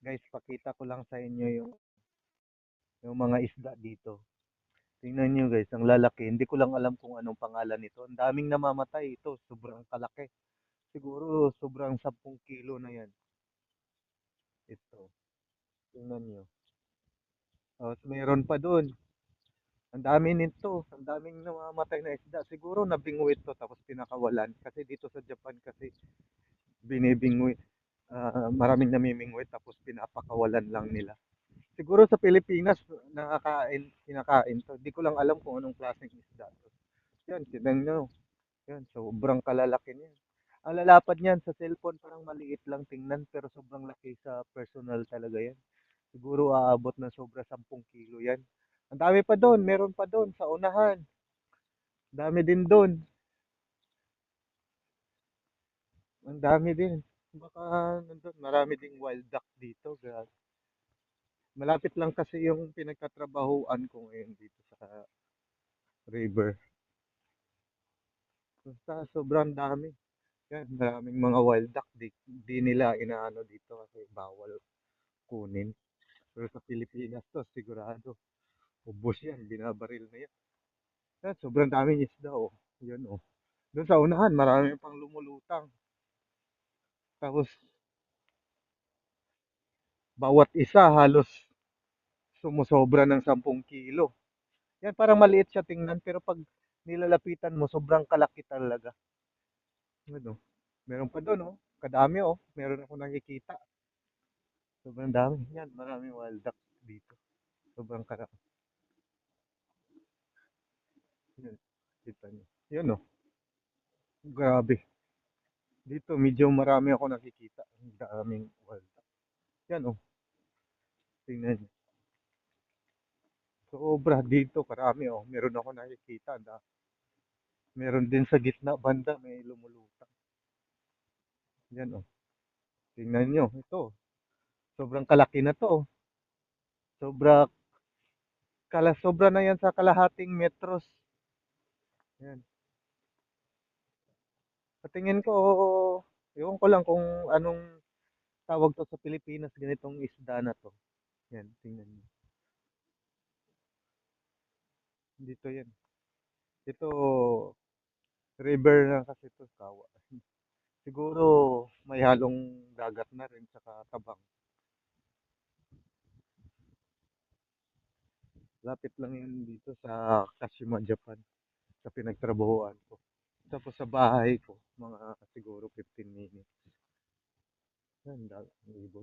Guys, pakita ko lang sa inyo yung mga isda dito. Tingnan nyo guys, ang lalaki. Hindi ko lang alam kung anong pangalan nito. Ang daming namamatay ito. Sobrang kalaki. Siguro sobrang 10 kilo na yan. Ito. Tingnan nyo. Tapos mayroon pa doon. Ang dami nito. Ang daming namamatay na isda. Siguro nabingwit to tapos pinakawalan. Kasi dito sa Japan kasi binibingwit. Maraming namimingwit tapos pinapakawalan lang nila. Siguro sa Pilipinas, kinakain to. Di ko lang alam kung anong klaseng isda to. Yan, tignan nyo. Yan, sobrang kalalaki niya. Ang lalapad niyan sa cellphone parang maliit lang tingnan pero sobrang laki sa personal talaga yan. Siguro aabot na sobra 10 kilo yan. Ang dami pa doon, meron pa doon sa unahan. Dami din doon. Ang dami din. Baka nandun, marami ding wild duck dito. Malapit lang kasi yung pinagkatrabahuan ko ngayon dito sa river. Basta sobrang dami. Yan, maraming mga wild duck. Di nila inaano dito kasi bawal kunin. Pero sa Pilipinas to, sigurado. Ubus yan, binabaril na yan. Yan, sobrang daming isda, oh. Yan, oh. Doon sa unahan, marami pang lumulutang. Tapos, bawat isa halos sumusobra ng 10 kilo. Yan, parang maliit siya tingnan, pero pag nilalapitan mo, sobrang kalaki talaga. Ano, meron pa doon, oh. Kadami, oh. Meron ako nakikita. Sobrang dami. Yan, maraming wild duck dito. Sobrang karami. Yan, kita niyo. Yan, oh. Grabe. Dito, medyo marami ako nakikita. Ang daming wild duck. Yan, oh. Tingnan niyo. Sobra dito, karami, oh. Meron ako nakikita. Meron din sa gitna banda, may lumulutang. Yan, oh. Tingnan niyo. Ito, sobrang kalaki na to, oh. Sobra na yan sa kalahating metros. Yan. Sa tingin ko, ewan ko lang kung anong tawag to sa Pilipinas, ganitong isda na to. Yan, tingnan niyo. Dito yan. Ito, river na kasi to, kawa. Siguro may halong dagat na rin saka tabang. Lapit lang yun dito sa Kashima, Japan, sa pinagtrabahoan ko. Tapos sa bahay ko, mga siguro 15 minutes. Yan, ibon.